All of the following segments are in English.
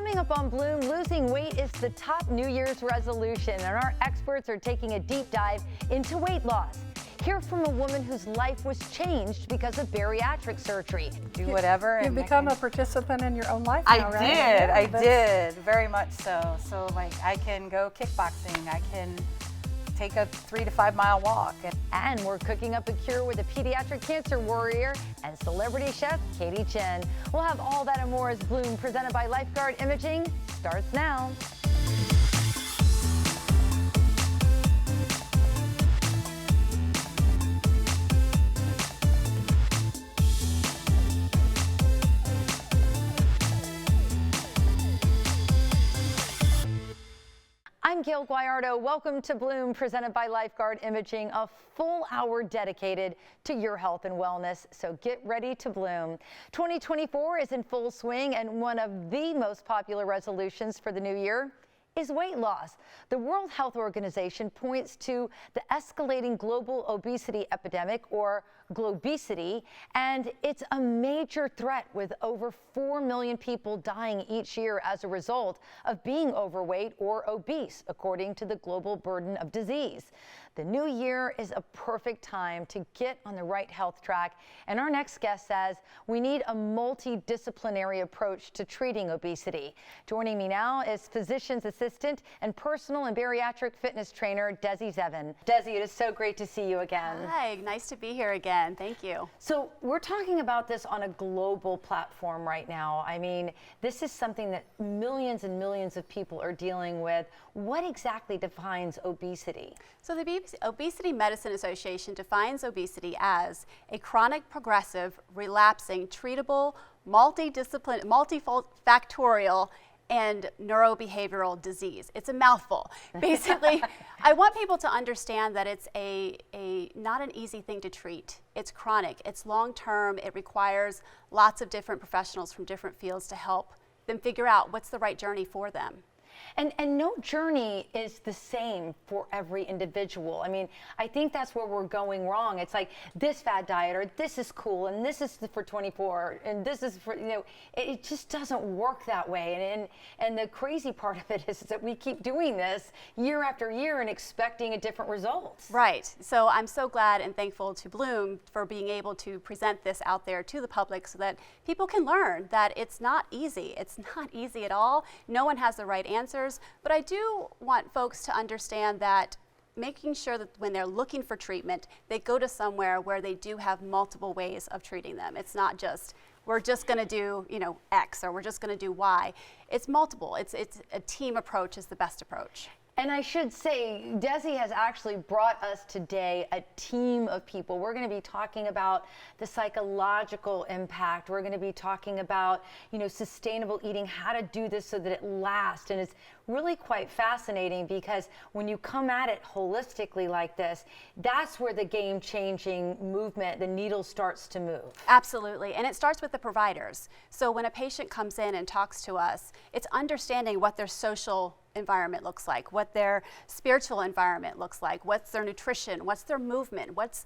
Coming up on Bloom, losing weight is the top New Year's resolution, and our experts are taking a deep dive into weight loss. Hear from a woman whose life was changed because of bariatric surgery. Do whatever. You've become a participant in your own life I now, right? did. Yeah, I did. Very much so. So like I can go kickboxing. I can take a 3 to 5 mile walk. And we're cooking up a cure with a pediatric cancer warrior and celebrity chef Katie Chen. We'll have all that and more as Bloom, presented by Lifeguard Imaging, starts now. I'm Gayle Guyardo. Welcome to Bloom, presented by Lifeguard Imaging, a full hour dedicated to your health and wellness. So get ready to bloom. 2024 is in full swing, and one of the most popular resolutions for the new year is weight loss. The World Health Organization points to the escalating global obesity epidemic, or globesity, and it's a major threat, with over 4 million people dying each year as a result of being overweight or obese, according to the Global Burden of Disease. The new year is a perfect time to get on the right health track, and our next guest says we need a multidisciplinary approach to treating obesity. Joining me now is physician's assistant and personal and bariatric fitness trainer Desi Zevin. Desi, it is so great to see you again. Hi, nice to be here again. Thank you. So we're talking about this on a global platform right now. I mean, this is something that millions and millions of people are dealing with. What exactly defines obesity? So the Obesity Medicine Association defines obesity as a chronic, progressive, relapsing, treatable, multifactorial, and neurobehavioral disease. It's a mouthful. Basically, I want people to understand that it's not an easy thing to treat. It's chronic, it's long-term, it requires lots of different professionals from different fields to help them figure out what's the right journey for them. And no journey is the same for every individual. I mean, I think that's where we're going wrong. It's like this fad diet, or this is cool, and this is for 24, and this is for, it just doesn't work that way. And the crazy part of it is that we keep doing this year after year and expecting a different result. Right. So I'm so glad and thankful to Bloom for being able to present this out there to the public so that people can learn that it's not easy. It's not easy at all. No one has the right answers. But I do want folks to understand that making sure that when they're looking for treatment, they go to somewhere where they do have multiple ways of treating them. It's not just, we're just going to do, X, or we're just going to do Y. It's multiple. It's a team approach is the best approach. And I should say, Desi has actually brought us today a team of people. We're going to be talking about the psychological impact. We're going to be talking about, sustainable eating, how to do this so that it lasts. And it's really quite fascinating, because when you come at it holistically like this, that's where the game-changing movement, the needle starts to move. Absolutely. And it starts with the providers. So when a patient comes in and talks to us, it's understanding what their social environment looks like, what their spiritual environment looks like, what's their nutrition, what's their movement, what's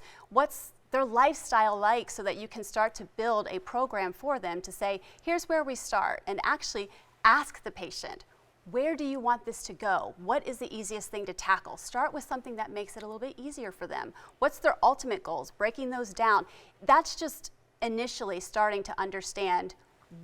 their lifestyle like, so that you can start to build a program for them to say, here's where we start, and actually ask the patient, where do you want this to go? What is the easiest thing to tackle? Start with something that makes it a little bit easier for them. What's their ultimate goals? Breaking those down. That's just initially starting to understand,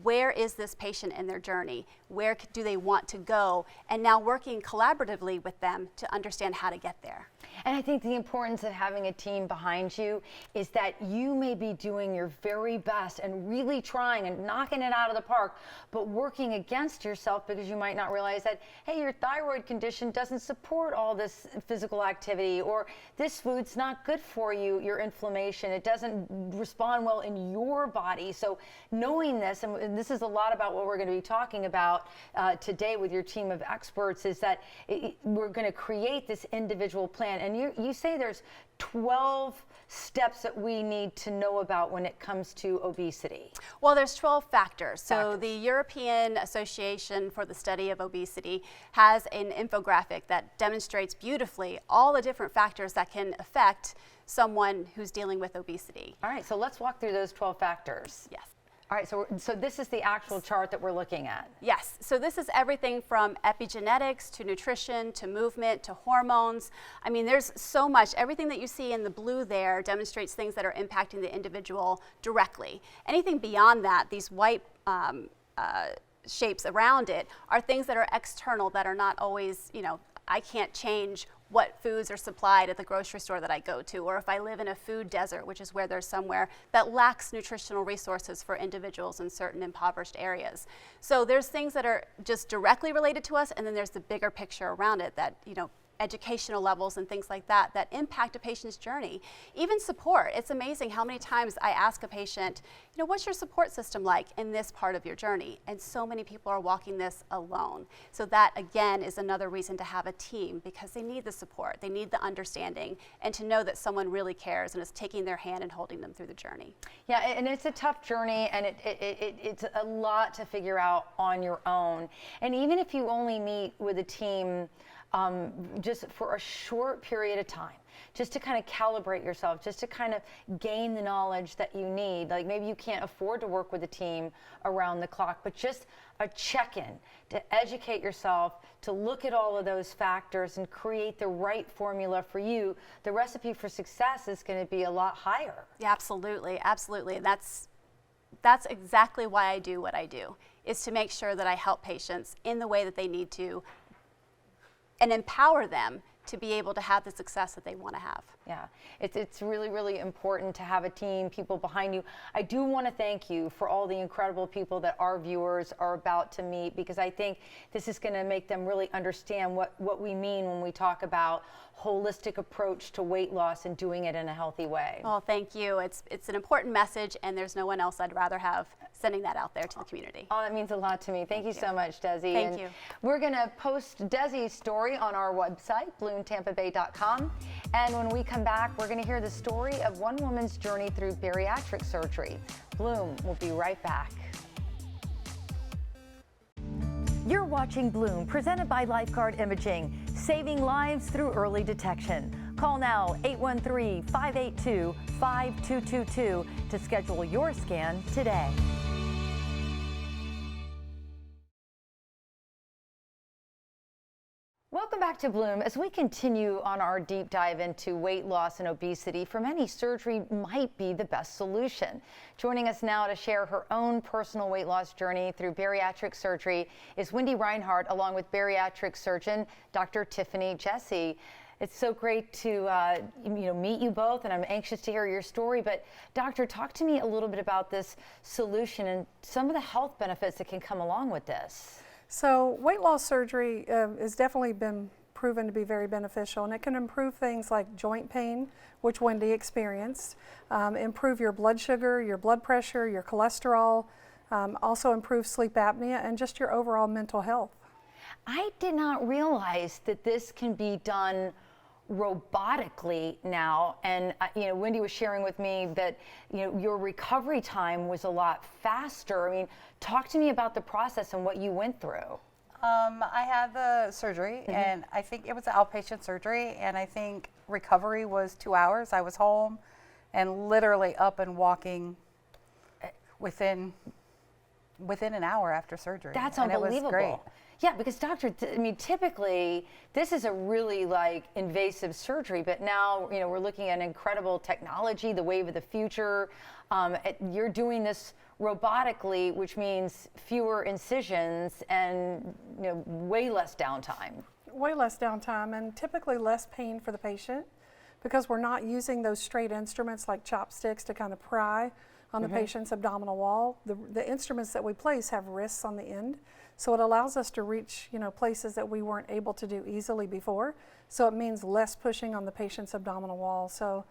where is this patient in their journey? Where do they want to go? And now working collaboratively with them to understand how to get there. And I think the importance of having a team behind you is that you may be doing your very best and really trying and knocking it out of the park, but working against yourself because you might not realize that, hey, your thyroid condition doesn't support all this physical activity, or this food's not good for you, your inflammation, it doesn't respond well in your body. So knowing this, and this is a lot about what we're going to be talking about today with your team of experts, is that we're going to create this individual plan. And you say there's 12 steps that we need to know about when it comes to obesity. Well, there's 12 factors. So the European Association for the Study of Obesity has an infographic that demonstrates beautifully all the different factors that can affect someone who's dealing with obesity. All right, so let's walk through those 12 factors. Yes. All right, so this is the actual chart that we're looking at. Yes, so this is everything from epigenetics to nutrition to movement to hormones. I mean, there's so much. Everything that you see in the blue there demonstrates things that are impacting the individual directly. Anything beyond that, these white shapes around it, are things that are external, that are not always, you know, I can't change what foods are supplied at the grocery store that I go to, or if I live in a food desert, which is where there's somewhere that lacks nutritional resources for individuals in certain impoverished areas. So there's things that are just directly related to us, and then there's the bigger picture around it that, you know, educational levels and things like that that impact a patient's journey. Even support. It's amazing how many times I ask a patient, you know, what's your support system like in this part of your journey? And so many people are walking this alone. So that, again, is another reason to have a team, because they need the support, they need the understanding, and to know that someone really cares and is taking their hand and holding them through the journey. Yeah, and it's a tough journey, and it's a lot to figure out on your own. And even if you only meet with a team just for a short period of time, just to kind of calibrate yourself, just to kind of gain the knowledge that you need. Like maybe you can't afford to work with a team around the clock, but just a check-in to educate yourself, to look at all of those factors and create the right formula for you. The recipe for success is going to be a lot higher. Yeah, absolutely, absolutely. And that's exactly why I do what I do, is to make sure that I help patients in the way that they need to, and empower them to be able to have the success that they want to have. Yeah, it's really, really important to have a team, people behind you. I do want to thank you for all the incredible people that our viewers are about to meet, because I think this is going to make them really understand what we mean when we talk about holistic approach to weight loss and doing it in a healthy way. Well, thank you. It's an important message, and there's no one else I'd rather have sending that out there to the community. Oh, that means a lot to me. Thank you so much, Desi. Thank you. We're going to post Desi's story on our website, bloomtampabay.com. And when we come back, we're going to hear the story of one woman's journey through bariatric surgery. Bloom will be right back. You're watching Bloom, presented by Lifeguard Imaging, saving lives through early detection. Call now, 813-582-5222 to schedule your scan today. Welcome back to Bloom. As we continue on our deep dive into weight loss and obesity, for many, surgery might be the best solution. Joining us now to share her own personal weight loss journey through bariatric surgery is Wendy Reinhardt, along with bariatric surgeon Dr. Tiffany Jesse. It's so great to meet you both, and I'm anxious to hear your story. But doctor, talk to me a little bit about this solution and some of the health benefits that can come along with this. So weight loss surgery has definitely been proven to be very beneficial, and it can improve things like joint pain, which Wendy experienced, improve your blood sugar, your blood pressure, your cholesterol, also improve sleep apnea, and just your overall mental health. I did not realize that this can be done robotically now, and Wendy was sharing with me that your recovery time was a lot faster. I mean, talk to me about the process and what you went through. I had the surgery, and I think it was an outpatient surgery, and I think recovery was 2 hours. I was home and literally up and walking within an hour after surgery. That's and unbelievable. It was great. Yeah, because doctor, typically this is a really invasive surgery, but now we're looking at incredible technology, the wave of the future. You're doing this robotically, which means fewer incisions and way less downtime. Way less downtime, and typically less pain for the patient, because we're not using those straight instruments like chopsticks to kind of pry on the patient's abdominal wall. The instruments that we place have wrists on the end, so it allows us to reach places that we weren't able to do easily before. So it means less pushing on the patient's abdominal wall. So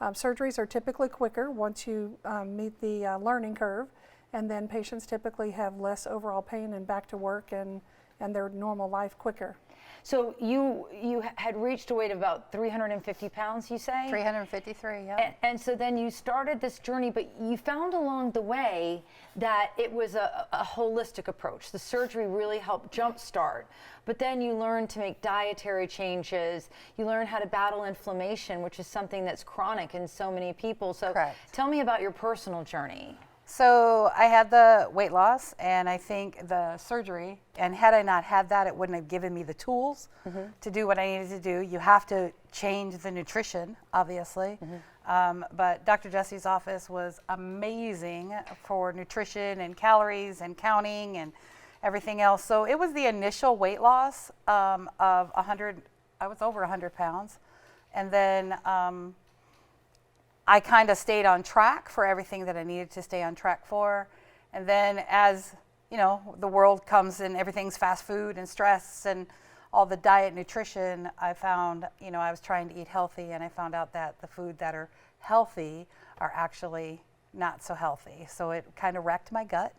surgeries are typically quicker once you meet the learning curve, and then patients typically have less overall pain and back to work and their normal life quicker. So you had reached a weight of about 350 pounds, you say? 353, yeah. And so then you started this journey, but you found along the way that it was a holistic approach. The surgery really helped jumpstart. But then you learned to make dietary changes. You learned how to battle inflammation, which is something that's chronic in so many people. So Correct. Tell me about your personal journey. So I had the weight loss, and I think the surgery, and had I not had that, it wouldn't have given me the tools to do what I needed to do. You have to change the nutrition, obviously. But Dr. Jesse's office was amazing for nutrition and calories and counting and everything else. So it was the initial weight loss of 100, I was over 100 pounds. And then I kind of stayed on track for everything that I needed to stay on track for. And then as, you know, the world comes and everything's fast food and stress and all the diet nutrition, I found, you know, I was trying to eat healthy, and I found out that the food that are healthy are actually not so healthy. So it kind of wrecked my gut.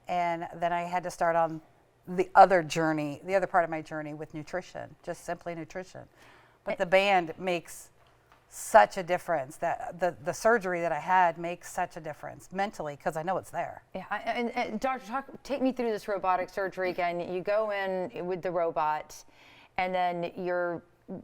And then I had to start on the other journey, the other part of my journey with nutrition, just simply nutrition. But the band makes such a difference. That the surgery that I had makes such a difference mentally, because I know it's there. Yeah, and Doctor, take me through this robotic surgery again. You go in with the robot, and then you're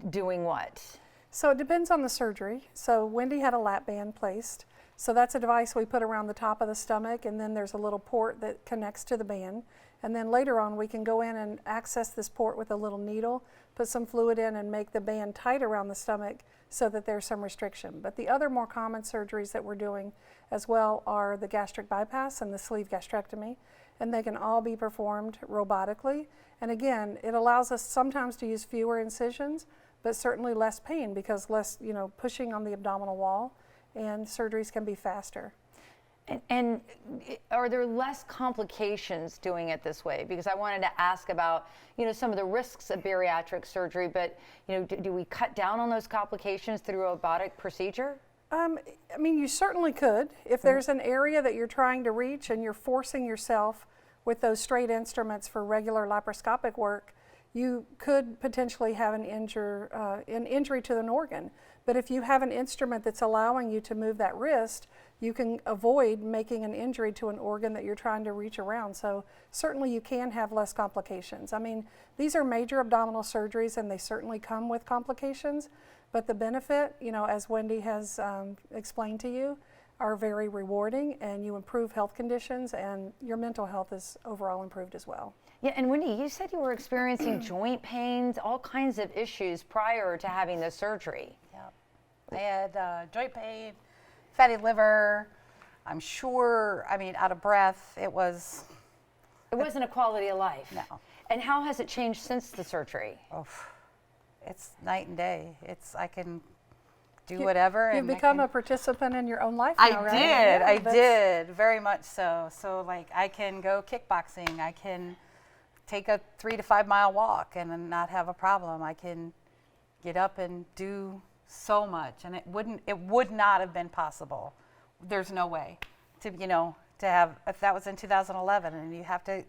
doing what? So it depends on the surgery. So Wendy had a lap band placed. So that's a device we put around the top of the stomach, and then there's a little port that connects to the band. And then later on, we can go in and access this port with a little needle, put some fluid in, and make the band tight around the stomach so that there's some restriction. But the other more common surgeries that we're doing as well are the gastric bypass and the sleeve gastrectomy, and they can all be performed robotically. And again, it allows us sometimes to use fewer incisions, but certainly less pain, because less, you know, pushing on the abdominal wall, and surgeries can be faster. And are there less complications doing it this way? Because I wanted to ask about, you know, some of the risks of bariatric surgery, but, you know, do we cut down on those complications through a robotic procedure? I mean, you certainly could. If there's an area that you're trying to reach and you're forcing yourself with those straight instruments for regular laparoscopic work, you could potentially have an injury to an organ. But if you have an instrument that's allowing you to move that wrist, you can avoid making an injury to an organ that you're trying to reach around. So certainly you can have less complications. I mean, these are major abdominal surgeries, and they certainly come with complications, but the benefit, you know, as Wendy has explained to you, are very rewarding, and you improve health conditions, and your mental health is overall improved as well. Yeah, and Wendy, you said you were experiencing joint pains, all kinds of issues prior to having the surgery. I had joint pain, fatty liver, I'm sure, I mean, out of breath. It wasn't a quality of life. No. And how has it changed since the surgery? Oh, it's night and day. I can do whatever. You've and become a participant in your own life I now, right? did, Yeah, I did, very much so. So like I can go kickboxing, I can take a 3 to 5 mile walk and then not have a problem. I can get up and do so much, and it would not have been possible. There's no way to, you know, to have, if that was in 2011, and you have to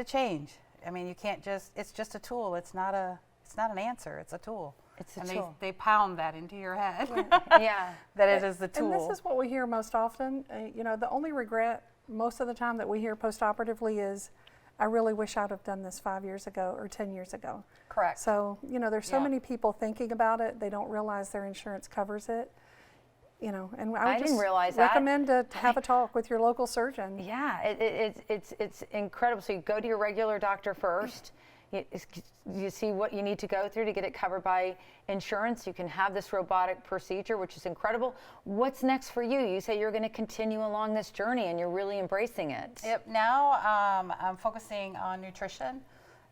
change. I mean, you can't just, it's just a tool. It's not an answer, it's a tool. It's a and tool. They pound that into your head. Yeah. That it is the tool. And this is what we hear most often. You know, the only regret most of the time that we hear post-operatively is, I really wish I'd have done this 5 years ago or 10 years ago. Correct. So, you know, there's so Yeah. many people thinking about it, they don't realize their insurance covers it. You know, and I would didn't realize that. recommend to have a talk with your local surgeon. Yeah, it's incredible. So you go to your regular doctor first. You see what you need to go through to get it covered by insurance. You can have this robotic procedure, which is incredible. What's next for you? You say you're going to continue along this journey, and you're really embracing it. Yep. Now I'm focusing on nutrition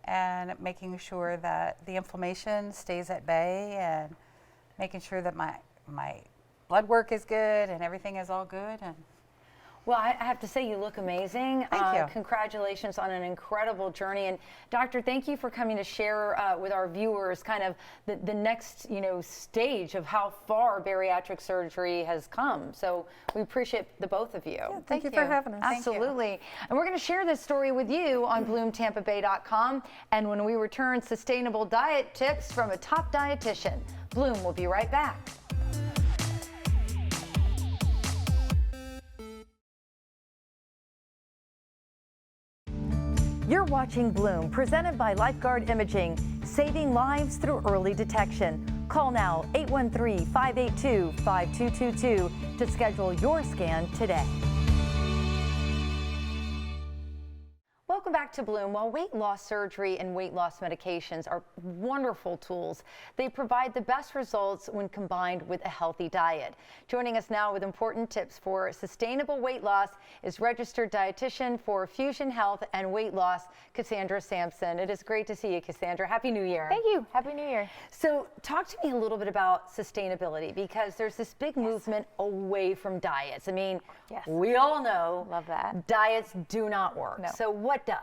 and making sure that the inflammation stays at bay, and making sure that my blood work is good and everything is all good. And Well, I have to say, you look amazing. Thank you. Congratulations on an incredible journey. And Doctor, thank you for coming to share with our viewers kind of the next, you know, stage of how far bariatric surgery has come. So we appreciate the both of you. Yeah, thank you for having us. Thank you. Absolutely. And we're going to share this story with you on BloomTampaBay.com. And when we return, sustainable diet tips from a top dietitian. Bloom will be right back. You're watching Bloom, presented by Lifeguard Imaging, saving lives through early detection. Call now 813-582-5222 to schedule your scan today. Welcome back to Bloom. While weight loss surgery and weight loss medications are wonderful tools, they provide the best results when combined with a healthy diet. Joining us now with important tips for sustainable weight loss is registered dietitian for Fusion Health and Weight Loss, Cassandra Sampson. It is great to see you, Cassandra. Happy New Year. Thank you. Happy New Year. So talk to me a little bit about sustainability, because there's this big movement away from diets. I mean, we all know Love that. diets do not work. No. So what does?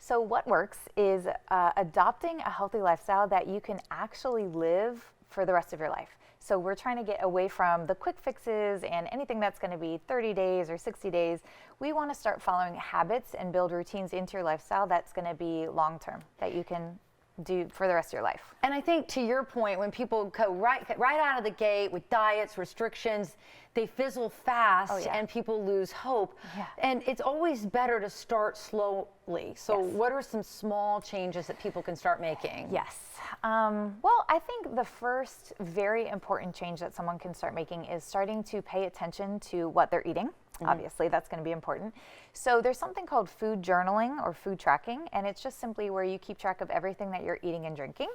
So what works is adopting a healthy lifestyle that you can actually live for the rest of your life. So we're trying to get away from the quick fixes and anything that's going to be 30 days or 60 days. We want to start following habits and build routines into your lifestyle that's going to be long-term, that you can do for the rest of your life. And I think, to your point, when people go right out of the gate with diets, restrictions, they fizzle fast and people lose hope. Yeah. And it's always better to start slowly. So what are some small changes that people can start making? Yes. Well, I think the first very important change that someone can start making is starting to pay attention to what they're eating. Obviously, that's going to be important. So there's something called food journaling or food tracking, and it's just simply where you keep track of everything that you're eating and drinking.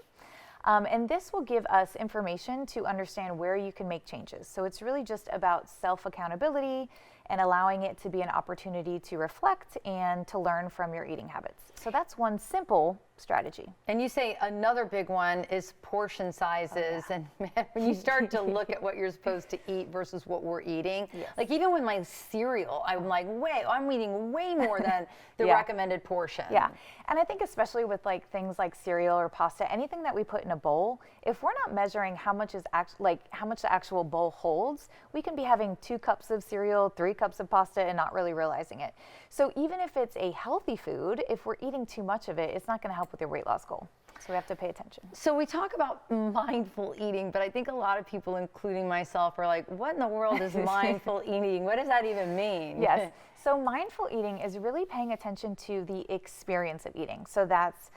And this will give us information to understand where you can make changes. So it's really just about self-accountability and allowing it to be an opportunity to reflect and to learn from your eating habits. So that's one simple strategy. And you say another big one is portion sizes. And man, when you start to look at what you're supposed to eat versus what we're eating, like even with my cereal, I'm like, I'm eating way more than the recommended portion. Yeah, and I think especially with like things like cereal or pasta, anything that we put in a bowl, if we're not measuring how much how much the actual bowl holds, we can be having 2 cups of cereal, 3 cups of pasta, and not really realizing it. So even if it's a healthy food, if we're eating too much of it, it's not going to help with your weight loss goal. So we have to pay attention. So we talk about mindful eating, but I think a lot of people, including myself, are like, what in the world is mindful eating? What does that even mean? Yes. So mindful eating is really paying attention to the experience of eating. So that's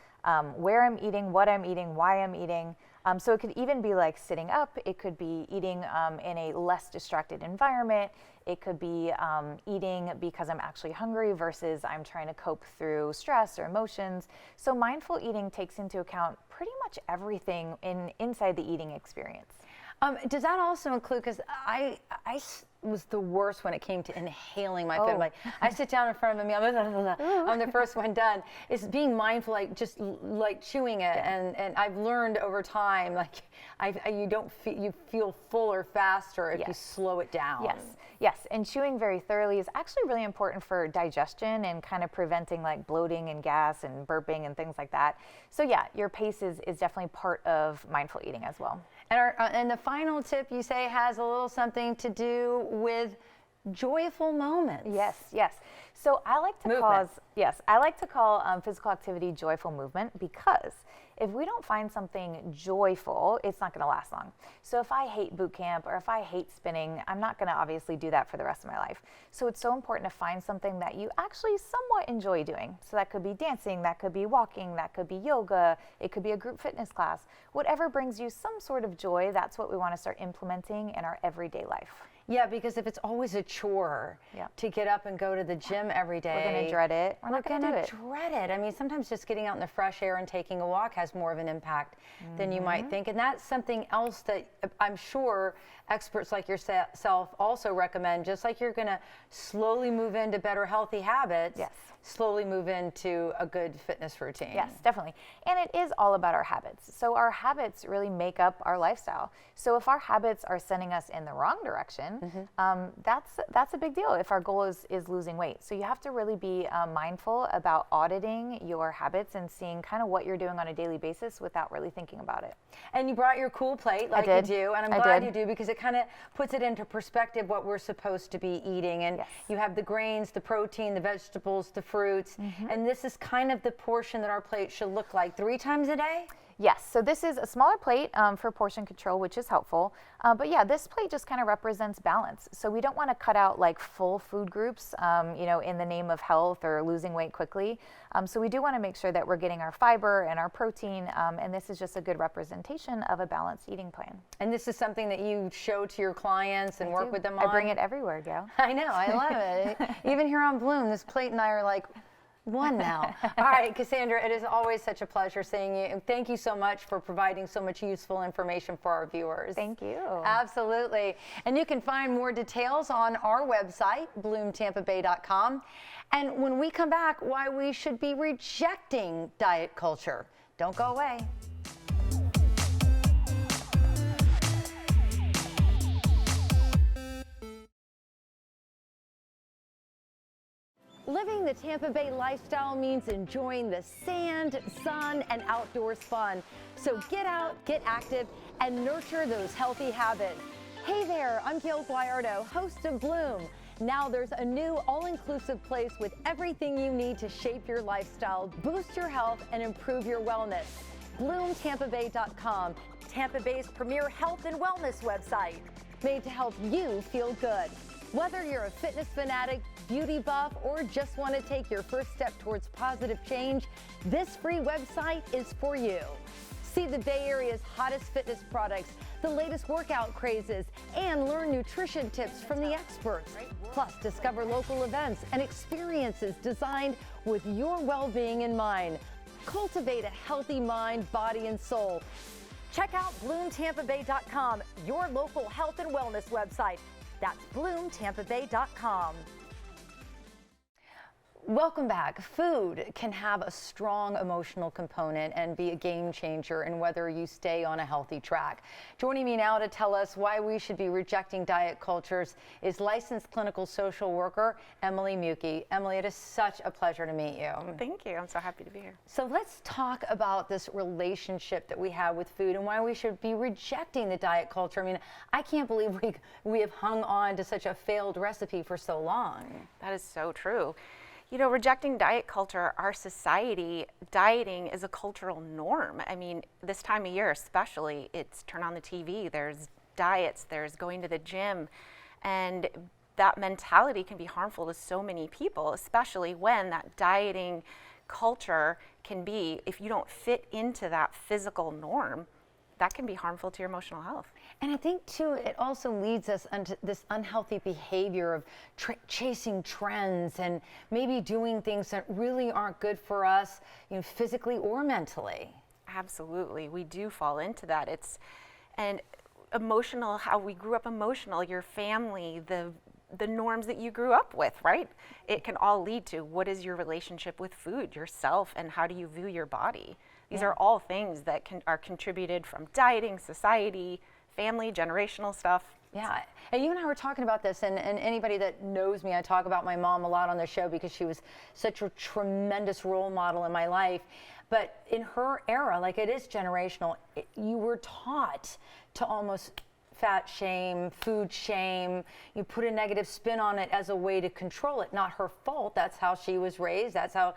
where I'm eating, what I'm eating, why I'm eating. So it could even be like sitting up. It could be eating in a less distracted environment. It could be eating because I'm actually hungry versus I'm trying to cope through stress or emotions. So mindful eating takes into account pretty much everything inside the eating experience. Does that also include, because I was the worst when it came to inhaling my food. Like, I sit down in front of a meal, I'm the first one done. It's being mindful, like just like chewing it. And I've learned over time, like you feel fuller faster if you slow it down. Yes, and chewing very thoroughly is actually really important for digestion and kind of preventing like bloating and gas and burping and things like that. So yeah, your pace is definitely part of mindful eating as well. And the final tip you say has a little something to do with joyful moments. Yes. So I like to call physical activity joyful movement, because if we don't find something joyful, it's not going to last long. So if I hate boot camp or if I hate spinning, I'm not going to obviously do that for the rest of my life. So it's so important to find something that you actually somewhat enjoy doing. So that could be dancing, that could be walking, that could be yoga, it could be a group fitness class. Whatever brings you some sort of joy, that's what we want to start implementing in our everyday life. Yeah, because if it's always a chore to get up and go to the gym every day, we're going to dread it. We're going to dread it. I mean, sometimes just getting out in the fresh air and taking a walk has more of an impact than you might think. And that's something else that I'm sure experts like yourself also recommend. Just like you're going to slowly move into better healthy habits, slowly move into a good fitness routine. Yes, definitely. And it is all about our habits. So our habits really make up our lifestyle. So if our habits are sending us in the wrong direction, that's a big deal if our goal is losing weight. So you have to really be mindful about auditing your habits and seeing kind of what you're doing on a daily basis without really thinking about it. And you brought your cool plate like you do, and I'm glad you do, because it kind of puts it into perspective what we're supposed to be eating. And you have the grains, the protein, the vegetables, the fruits, and this is kind of the portion that our plate should look like 3 times a day? Yes, so this is a smaller plate for portion control, which is helpful. But yeah, this plate just kind of represents balance. So we don't want to cut out like full food groups, in the name of health or losing weight quickly. So we do want to make sure that we're getting our fiber and our protein, and this is just a good representation of a balanced eating plan. And this is something that you show to your clients and work with them on? I bring it everywhere, Gayle. I know, I love it. Even here on Bloom, this plate and I are like, One now. All right, Cassandra, it is always such a pleasure seeing you. And thank you so much for providing so much useful information for our viewers. Thank you. Absolutely. And you can find more details on our website, bloomtampabay.com. And when we come back, why we should be rejecting diet culture. Don't go away. Living the Tampa Bay lifestyle means enjoying the sand, sun, and outdoors fun. So get out, get active, and nurture those healthy habits. Hey there, I'm Gayle Guyardo, host of Bloom. Now there's a new all-inclusive place with everything you need to shape your lifestyle, boost your health, and improve your wellness. BloomTampaBay.com, Tampa Bay's premier health and wellness website, made to help you feel good. Whether you're a fitness fanatic, beauty buff, or just want to take your first step towards positive change, this free website is for you. See the Bay Area's hottest fitness products, the latest workout crazes, and learn nutrition tips from the experts. Plus, discover local events and experiences designed with your well-being in mind. Cultivate a healthy mind, body, and soul. Check out BloomTampaBay.com, your local health and wellness website. That's BloomTampaBay.com. Welcome back. Food can have a strong emotional component and be a game changer in whether you stay on a healthy track. Joining me now to tell us why we should be rejecting diet cultures is licensed clinical social worker Emily Mucke. Emily, it is such a pleasure to meet you. Thank you. I'm so happy to be here. So let's talk about this relationship that we have with food and why we should be rejecting the diet culture. I mean, I can't believe we have hung on to such a failed recipe for so long. That is so true. You know, rejecting diet culture, our society, dieting is a cultural norm. I mean, this time of year especially, it's turn on the TV, there's diets, there's going to the gym, and that mentality can be harmful to so many people, especially when that dieting culture can be, if you don't fit into that physical norm, that can be harmful to your emotional health. And I think, too, it also leads us into this unhealthy behavior of chasing trends and maybe doing things that really aren't good for us, you know, physically or mentally. Absolutely. We do fall into that. And emotional, how we grew up emotional, your family, the norms that you grew up with, right? It can all lead to what is your relationship with food, yourself, and how do you view your body? These are all things that are contributed from dieting, society, family, generational stuff. Yeah, and you and I were talking about this, and anybody that knows me, I talk about my mom a lot on the show because she was such a tremendous role model in my life. But in her era, like it is generational, you were taught to almost fat shame, food shame. You put a negative spin on it as a way to control it. Not her fault. That's how she was raised. That's how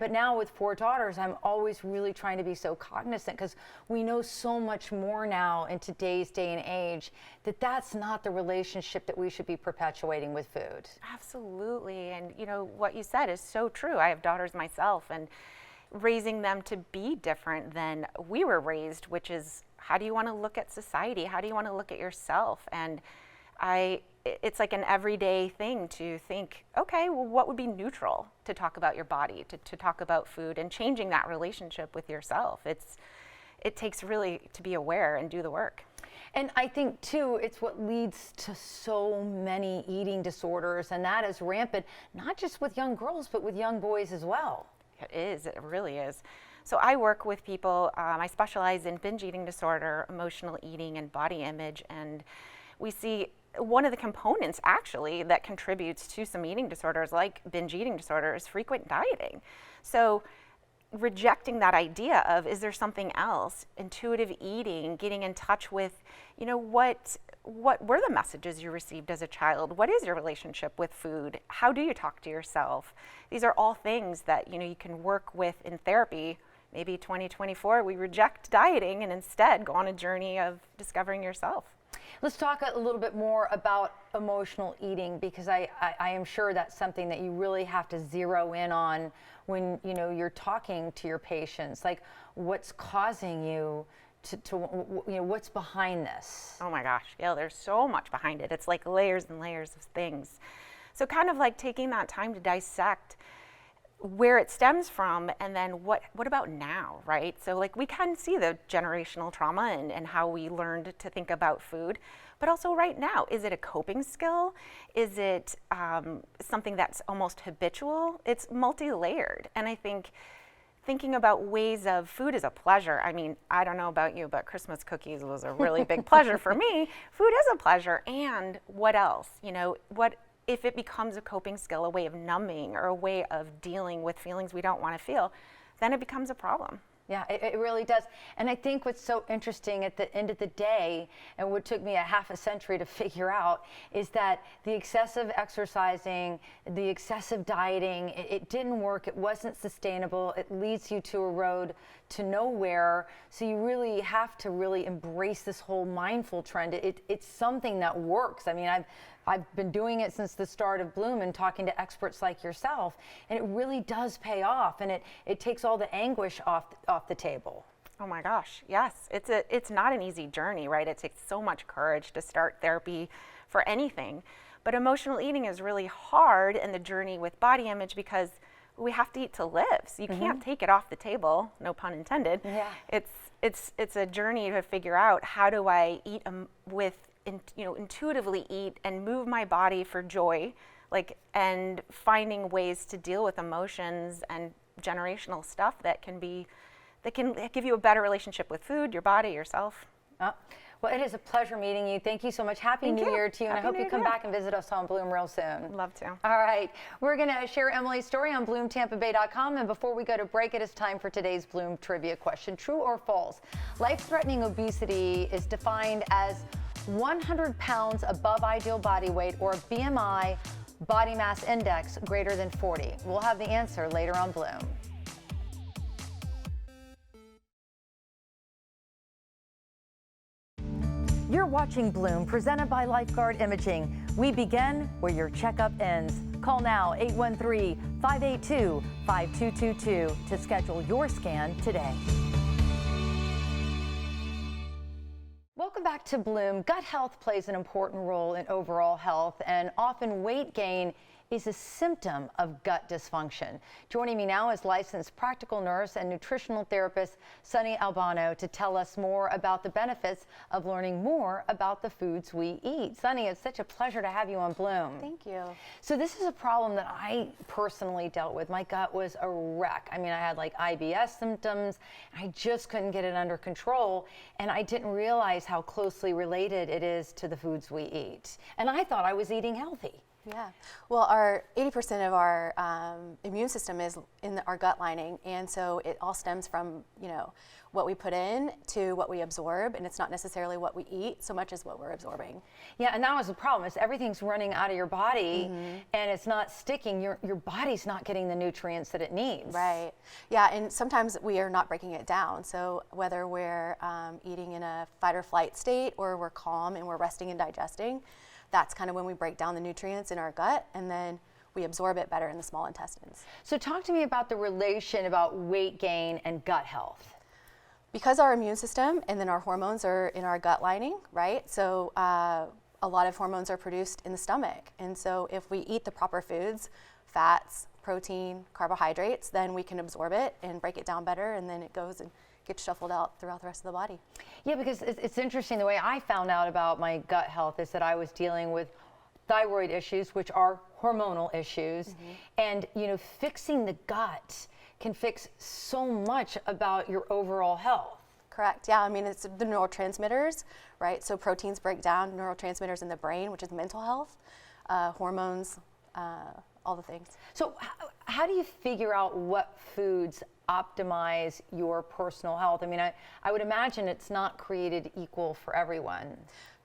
but now with 4 daughters, I'm always really trying to be so cognizant because we know so much more now in today's day and age that that's not the relationship that we should be perpetuating with food. Absolutely. And you know, what you said is so true. I have daughters myself, and raising them to be different than we were raised, which is, how do you want to look at society? How do you want to look at yourself? And it's like an everyday thing to think, okay, well, what would be neutral to talk about your body, to talk about food, and changing that relationship with yourself. It takes really to be aware and do the work. And I think, too, it's what leads to so many eating disorders, and that is rampant, not just with young girls, but with young boys as well. It is, it really is. So I work with people, I specialize in binge eating disorder, emotional eating, and body image, and we see one of the components actually that contributes to some eating disorders like binge eating disorder is frequent dieting. So rejecting that idea of, is there something else, intuitive eating, getting in touch with, you know, what were the messages you received as a child? What is your relationship with food? How do you talk to yourself? These are all things that, you know, you can work with in therapy. Maybe 2024, we reject dieting and instead go on a journey of discovering yourself. Let's talk a little bit more about emotional eating, because I am sure that's something that you really have to zero in on when, you know, you're talking to your patients. Like, what's causing you to you know, what's behind this? Oh my gosh, yeah, there's so much behind it. It's like layers and layers of things. So kind of like taking that time to dissect where it stems from, and then what about now, right? So like we can see the generational trauma and how we learned to think about food, but also right now, is it a coping skill? Is it something that's almost habitual? It's multi-layered, and I think thinking about ways of food is a pleasure. I mean, I don't know about you, but Christmas cookies was a really big pleasure for me. Food is a pleasure, and what else? You know, what if it becomes a coping skill, a way of numbing or a way of dealing with feelings we don't want to feel, then it becomes a problem. Yeah, it really does. And I think what's so interesting at the end of the day, and what took me a half a century to figure out, is that the excessive exercising, the excessive dieting, it didn't work. It wasn't sustainable. It leads you to a road to nowhere. So you really have to really embrace this whole mindful trend. It's something that works. I mean, I've been doing it since the start of Bloom and talking to experts like yourself, and it really does pay off, and it takes all the anguish off the table. Oh my gosh, yes. It's not an easy journey, right? It takes so much courage to start therapy for anything. But emotional eating is really hard in the journey with body image because we have to eat to live. So you can't take it off the table, no pun intended. Yeah. It's a journey to figure out, how do I eat intuitively eat and move my body for joy, and finding ways to deal with emotions and generational stuff that can give you a better relationship with food, your body, yourself. Well, it is a pleasure meeting you. Thank you so much. Happy New Year to you, and I hope you come back and visit us on Bloom real soon. Love to. All right, we're going to share Emily's story on BloomTampaBay.com, and before we go to break, it is time for today's Bloom trivia question. True or false? Life-threatening obesity is defined as 100 pounds above ideal body weight or a BMI, body mass index, greater than 40. We'll have the answer later on Bloom. You're watching Bloom, presented by Lifeguard Imaging. We begin where your checkup ends. Call now 813-582-5222 to schedule your scan today. Welcome back to Bloom. Gut health plays an important role in overall health, and often weight gain is a symptom of gut dysfunction. Joining me now is licensed practical nurse and nutritional therapist Sunny Albano to tell us more about the benefits of learning more about the foods we eat. Sunny, it's such a pleasure to have you on Bloom. Thank you. So this is a problem that I personally dealt with. My gut was a wreck. I mean, I had like IBS symptoms. I just couldn't get it under control, and I didn't realize how closely related it is to the foods we eat. And I thought I was eating healthy. Yeah, well, 80% of our immune system is in our gut lining, and so it all stems from what we put in to what we absorb, and it's not necessarily what we eat so much as what we're absorbing. Yeah, and that was the problem. Is everything's running out of your body, and it's not sticking. Your body's not getting the nutrients that it needs. Right. Yeah, and sometimes we are not breaking it down. So whether we're eating in a fight or flight state, or we're calm and we're resting and digesting, that's kind of when we break down the nutrients in our gut, and then we absorb it better in the small intestines. So talk to me about the relation about weight gain and gut health. Because our immune system and then our hormones are in our gut lining, right? So a lot of hormones are produced in the stomach. And so if we eat the proper foods, fats, protein, carbohydrates, then we can absorb it and break it down better, and then it goes and gets shuffled out throughout the rest of the body. Yeah, because it's interesting. The way I found out about my gut health is that I was dealing with thyroid issues, which are hormonal issues, and fixing the gut can fix so much about your overall health. Correct. Yeah, I mean, it's the neurotransmitters, right? So proteins break down neurotransmitters in the brain, which is mental health, hormones, all the things. So how do you figure out what foods optimize your personal health? I mean, I would imagine it's not created equal for everyone.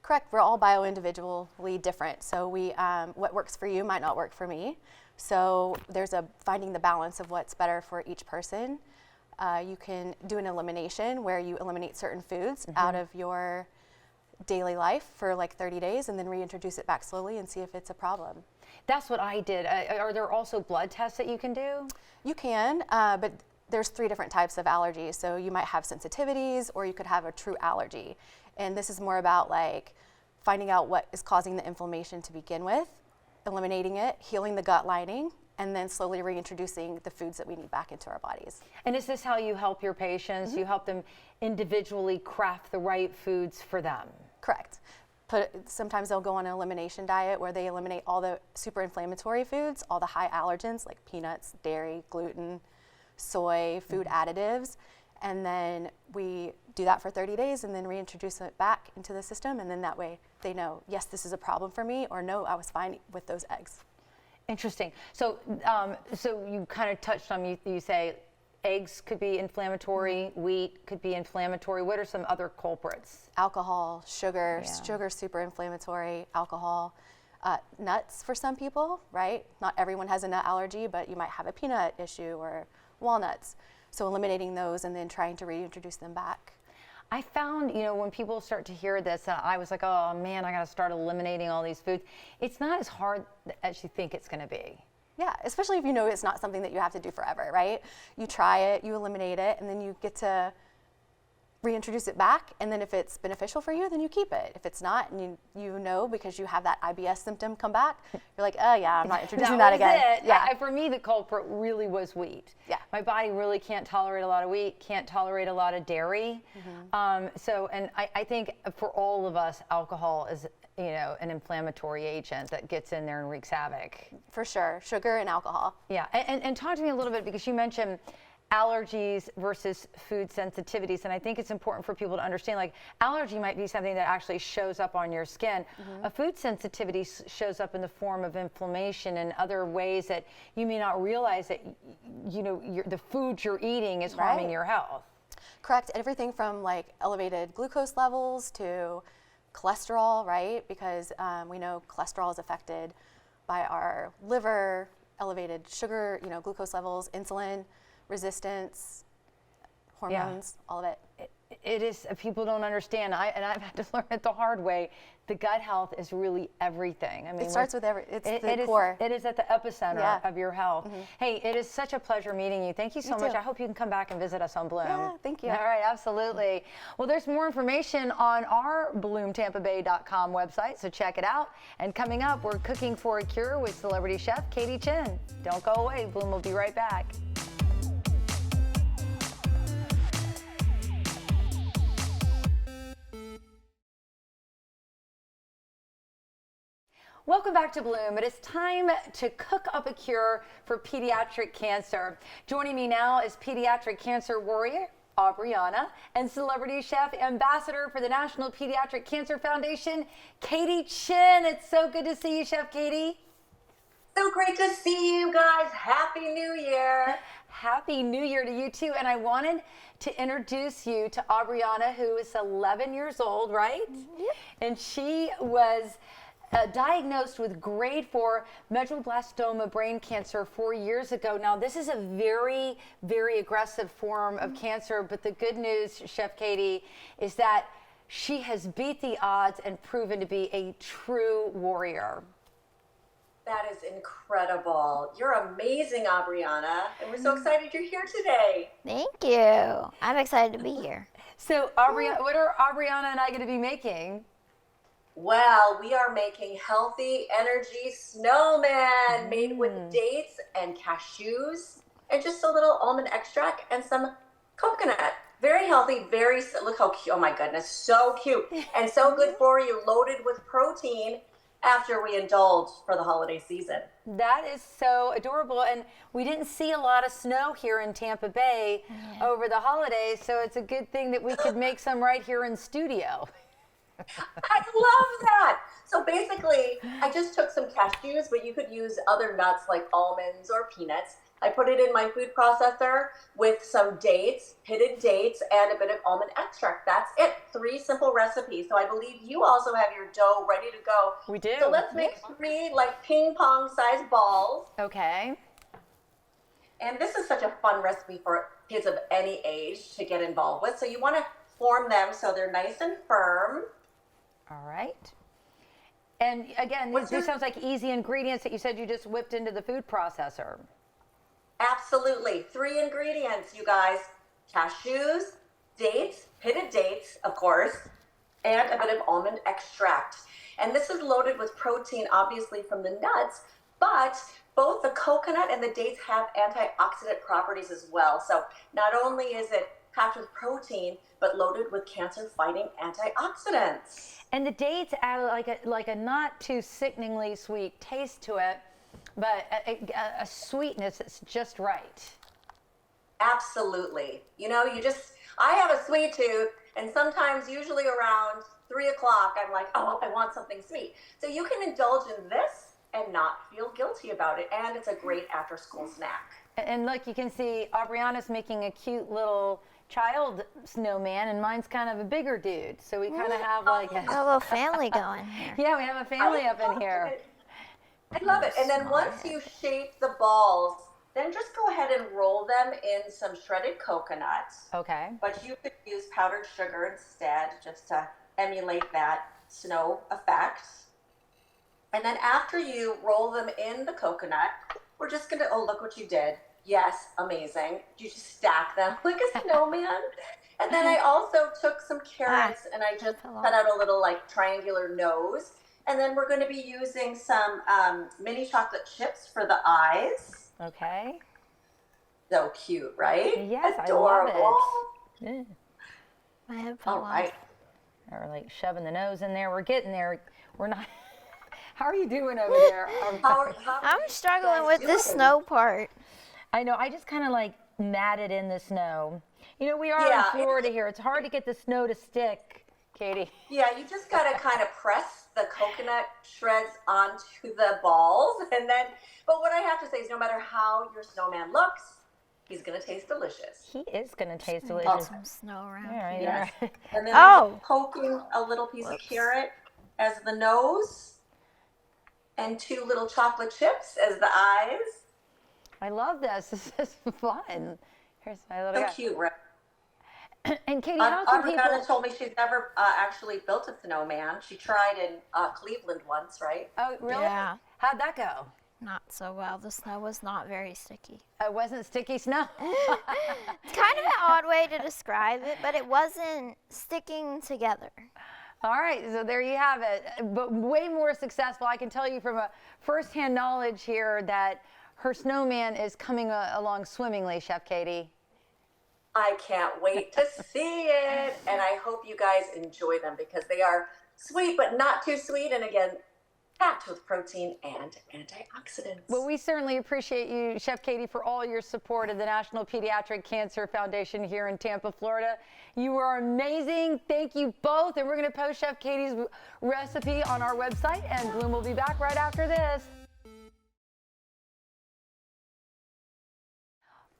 Correct. We're all bio-individually different. So what works for you might not work for me. So there's finding the balance of what's better for each person. You can do an elimination where you eliminate certain foods out of your daily life for like 30 days and then reintroduce it back slowly and see if it's a problem. That's what I did. Are there also blood tests that you can do? You can, but there's 3 different types of allergies. So you might have sensitivities, or you could have a true allergy. And this is more about like finding out what is causing the inflammation to begin with, eliminating it, healing the gut lining, and then slowly reintroducing the foods that we need back into our bodies. And is this how you help your patients? You help them individually craft the right foods for them? Correct. Sometimes they'll go on an elimination diet where they eliminate all the super inflammatory foods, all the high allergens like peanuts, dairy, gluten, soy, food additives. And then we do that for 30 days and then reintroduce it back into the system. And then that way they know, yes, this is a problem for me, or no, I was fine with those eggs. Interesting. So, so you kind of touched on, you say eggs could be inflammatory, wheat could be inflammatory. What are some other culprits? Alcohol, sugar, sugar super inflammatory, alcohol, nuts for some people, right? Not everyone has a nut allergy, but you might have a peanut issue or walnuts. So eliminating those and then trying to reintroduce them back. I found, when people start to hear this, I was like, oh man, I got to start eliminating all these foods. It's not as hard as you think it's going to be. Yeah, especially if you know it's not something that you have to do forever, right? You try it, you eliminate it, and then you get to reintroduce it back, and then if it's beneficial for you, then you keep it. If it's not, and you know because you have that IBS symptom come back, you're like, oh yeah, I'm not introducing that again. It. Yeah. For me, the culprit really was wheat. Yeah. My body really can't tolerate a lot of wheat, can't tolerate a lot of dairy. And I think for all of us, alcohol is an inflammatory agent that gets in there and wreaks havoc. For sure, sugar and alcohol. Yeah, and talk to me a little bit, because you mentioned allergies versus food sensitivities, and I think it's important for people to understand, like, allergy might be something that actually shows up on your skin. A food sensitivity shows up in the form of inflammation and other ways that you may not realize that the food you're eating is harming your health. Correct. Everything from like elevated glucose levels to cholesterol, right? Because we know cholesterol is affected by our liver, elevated sugar, glucose levels, insulin resistance, hormones, all of it. It is, people don't understand, and I've had to learn it the hard way. The gut health is really everything. I mean, it starts with it's the core. It is at the epicenter of your health. Hey, it is such a pleasure meeting you. Thank you so much. I hope you can come back and visit us on Bloom. Yeah, thank you. All right, absolutely. Well, there's more information on our BloomTampaBay.com website, so check it out. And coming up, we're cooking for a cure with celebrity chef Katie Chin. Don't go away. Bloom will be right back. Welcome back to Bloom. It is time to cook up a cure for pediatric cancer. Joining me now is pediatric cancer warrior Aubriana and celebrity chef ambassador for the National Pediatric Cancer Foundation, Katie Chin. It's so good to see you, Chef Katie. So great to see you guys. Happy New Year. Happy New Year to you too. And I wanted to introduce you to Aubriana, who is 11 years old, right? Yep. And she was diagnosed with grade 4 medulloblastoma brain cancer 4 years ago. Now, this is a very, very aggressive form of cancer, but the good news, Chef Katie, is that she has beat the odds and proven to be a true warrior. That is incredible. You're amazing, Aubriana, and we're so excited you're here today. Thank you. I'm excited to be here. So, Aubriana, what are Aubriana and I going to be making? Well, we are making healthy energy snowman made with dates and cashews and just a little almond extract and some coconut. Very healthy, look how cute. Oh my goodness, so cute and so good for you, loaded with protein after we indulge for the holiday season. That is so adorable. And we didn't see a lot of snow here in Tampa Bay over the holidays, so it's a good thing that we could make some right here in studio. I love that. So basically, I just took some cashews, but you could use other nuts like almonds or peanuts. I put it in my food processor with some dates, pitted dates, and a bit of almond extract. That's it. 3 simple recipes. So I believe you also have your dough ready to go. We do. So let's make 3 like ping pong sized balls. Okay. And this is such a fun recipe for kids of any age to get involved with. So you want to form them so they're nice and firm. All right. And again, this sounds like easy ingredients that you said you just whipped into the food processor. Absolutely. 3 ingredients, you guys. Cashews, dates, pitted dates, of course, and a bit of almond extract. And this is loaded with protein, obviously, from the nuts, but both the coconut and the dates have antioxidant properties as well. So not only is it packed with protein, but loaded with cancer-fighting antioxidants. And the dates add like a not too sickeningly sweet taste to it, but a sweetness that's just right. Absolutely. You know, I have a sweet tooth, and sometimes usually around 3 o'clock, I'm like, oh, I want something sweet. So you can indulge in this and not feel guilty about it. And it's a great after school snack. And look, you can see Aubriana's making a cute little child snowman, and mine's kind of a bigger dude. So we kind of have like Got a little family going here. yeah, we have a family up in here. I love it. And then once you shape the balls, then just go ahead and roll them in some shredded coconut. Okay. But you could use powdered sugar instead, just to emulate that snow effect. And then after you roll them in the coconut, we're just gonna, oh, look what you did. Yes, amazing. You just stack them like a snowman. And then I also took some carrots and I just cut out a little like triangular nose. And then we're going to be using some mini chocolate chips for the eyes. Okay. So cute, right? Yes, adorable. I love it. Yeah. My head All fell off. right. Or like shoving the nose in there. We're getting there. We're not. How are you doing over there? How are I'm you struggling guys with the doing? snow part. I know. I just kind of like matted in the snow. You know, we are Yeah, in Florida here. It's hard to get the snow to stick, Katie. Yeah, you just got to kind of press the coconut shreds onto the balls. And then, but what I have to say is no matter how your snowman looks, he's going to taste delicious. He is going to taste Get delicious. some snow around All right, here. all right. And then Oh. I'm poking a little piece of carrot as the nose and 2 little chocolate chips as the eyes. I love this. This is fun. Here's my little So guy. cute, right? And Katie, how can Adriana people? told me she's never actually built a snowman. She tried in Cleveland once, right? Oh, really? Yeah. How'd that go? Not so well. The snow was not very sticky. It wasn't sticky snow. It's kind of an odd way to describe it, but it wasn't sticking together. All right, so there you have it. But way more successful. I can tell you from a firsthand knowledge here that her snowman is coming along swimmingly, Chef Katie. I can't wait to see it. And I hope you guys enjoy them because they are sweet, but not too sweet. And again, packed with protein and antioxidants. Well, we certainly appreciate you, Chef Katie, for all your support of the National Pediatric Cancer Foundation here in Tampa, Florida. You are amazing. Thank you both. And we're going to post Chef Katie's recipe on our website, and Bloom will be back right after this.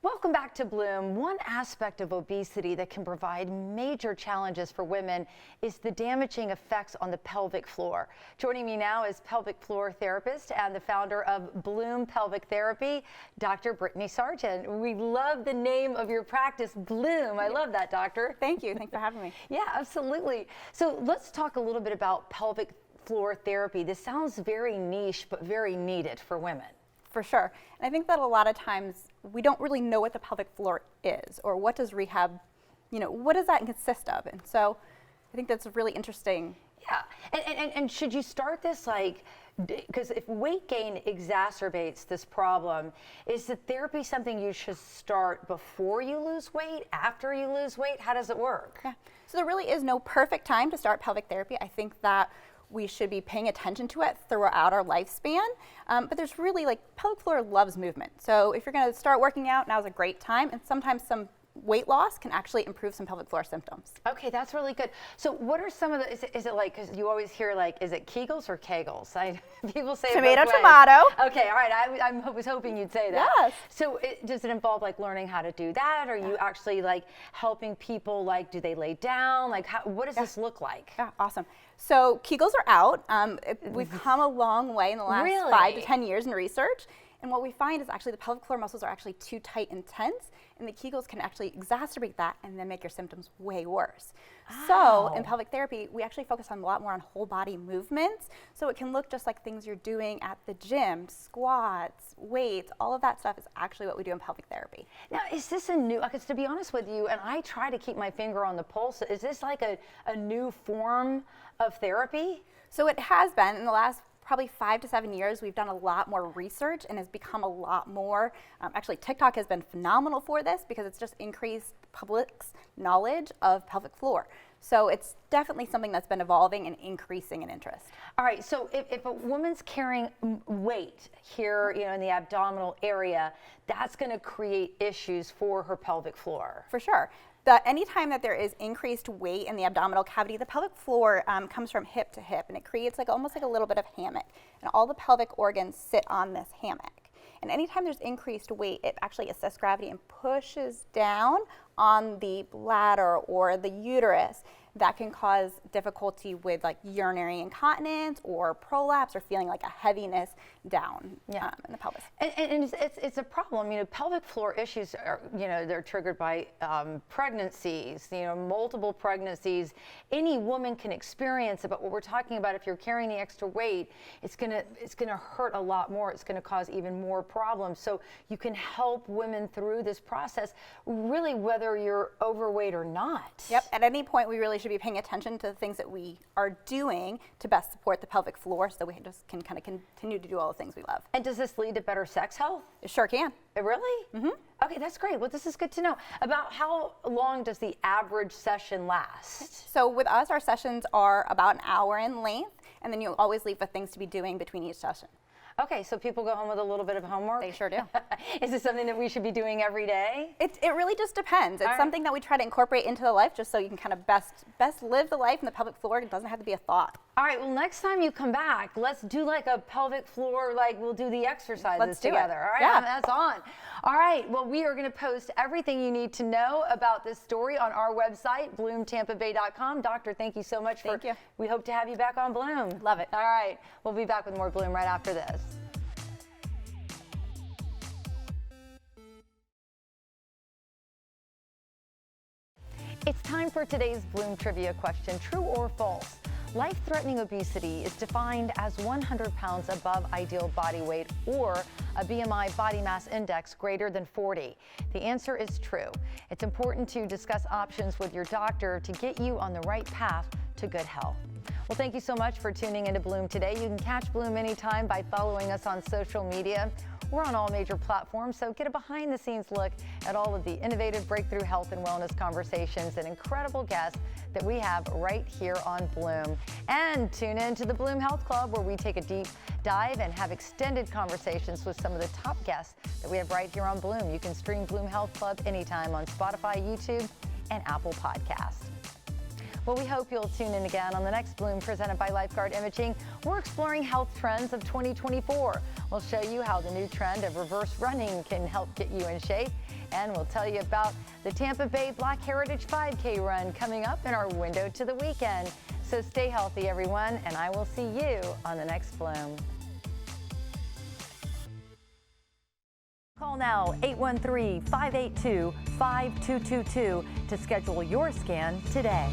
Welcome back to Bloom. One aspect of obesity that can provide major challenges for women is the damaging effects on the pelvic floor. Joining me now is pelvic floor therapist and the founder of Bloom Pelvic Therapy, Dr. Brittany Sargent. We love the name of your practice, Bloom. I love that, doctor. Thank you. Thanks for having me. Yeah, absolutely. So let's talk a little bit about pelvic floor therapy. This sounds very niche, but very needed for women. For sure. And I think that a lot of times we don't really know what the pelvic floor is or what does rehab, what does that consist of? And so I think that's really interesting. Yeah, and should you start this because if weight gain exacerbates this problem, is the therapy something you should start before you lose weight, after you lose weight? How does it work? Yeah. So there really is no perfect time to start pelvic therapy. I think that we should be paying attention to it throughout our lifespan. But there's really pelvic floor loves movement. So if you're going to start working out, now's a great time. And sometimes some weight loss can actually improve some pelvic floor symptoms. Okay, that's really good. So what are some of the, is it because you always hear is it Kegels or Kegels? People say Tomato, it both ways. tomato. Okay, all right, I was hoping you'd say that. Yes. So does it involve learning how to do that? Are you actually helping people, do they lay down? What does this look like? Yeah, awesome. So Kegels are out. We've come a long way in the last 5 to 10 years in research. And what we find is actually the pelvic floor muscles are actually too tight and tense, and the Kegels can actually exacerbate that and then make your symptoms way worse. So in pelvic therapy, we actually focus on a lot more on whole body movements. So it can look just like things you're doing at the gym, squats, weights, all of that stuff is actually what we do in pelvic therapy. Now, is this a new, because to be honest with you, and I try to keep my finger on the pulse, is this a new form of therapy? So it has been in the last probably 5 to 7 years, we've done a lot more research and has become a lot more, actually TikTok has been phenomenal for this because it's just increased public's knowledge of pelvic floor. So it's definitely something that's been evolving and increasing in interest. All right, so if a woman's carrying weight here, in the abdominal area, that's going to create issues for her pelvic floor. For sure. Anytime that there is increased weight in the abdominal cavity, the pelvic floor comes from hip to hip, and it creates almost like a little bit of hammock. And all the pelvic organs sit on this hammock. And anytime there's increased weight, it actually assists gravity and pushes down on the bladder or the uterus. That can cause difficulty with urinary incontinence or prolapse or feeling like a heaviness down in the pelvis. And it's a problem. Pelvic floor issues are, they're triggered by pregnancies, multiple pregnancies. Any woman can experience it, but what we're talking about, if you're carrying the extra weight, it's gonna hurt a lot more. It's gonna cause even more problems. So you can help women through this process, really, whether you're overweight or not. Yep. At any point, we really should be paying attention to the things that we are doing to best support the pelvic floor so that we just can kind of continue to do all the things we love. And does this lead to better sex health? It sure can. Really? Mm-hmm. Okay, that's great. Well, this is good to know. About how long does the average session last? So with us, our sessions are about an hour in length, and then you'll always leave with things to be doing between each session. Okay, so people go home with a little bit of homework? They sure do. Is this something that we should be doing every day? It really just depends. It's something that we try to incorporate into the life just so you can kind of best live the life in the pelvic floor. It doesn't have to be a thought. All right, well, next time you come back, let's do a pelvic floor, we'll do the exercises let's do together. It. All right, yeah. That's on. All right, well, we are going to post everything you need to know about this story on our website, bloomtampabay.com. Doctor, thank you so much. Thank you. We hope to have you back on Bloom. Love it. All right, we'll be back with more Bloom right after this. It's time for today's Bloom Trivia question. True or false? Life-threatening obesity is defined as 100 pounds above ideal body weight or a BMI body mass index greater than 40. The answer is true. It's important to discuss options with your doctor to get you on the right path to good health. Well, thank you so much for tuning into Bloom today. You can catch Bloom anytime by following us on social media. We're on all major platforms, so get a behind-the-scenes look at all of the innovative breakthrough health and wellness conversations and incredible guests that we have right here on Bloom. And tune in to the Bloom Health Club, where we take a deep dive and have extended conversations with some of the top guests that we have right here on Bloom. You can stream Bloom Health Club anytime on Spotify, YouTube, and Apple Podcasts. Well, we hope you'll tune in again on the next Bloom presented by Lifeguard Imaging. We're exploring health trends of 2024. We'll show you how the new trend of reverse running can help get you in shape. And we'll tell you about the Tampa Bay Black Heritage 5K run coming up in our window to the weekend. So stay healthy, everyone, and I will see you on the next Bloom. Call now 813-582-5222 to schedule your scan today.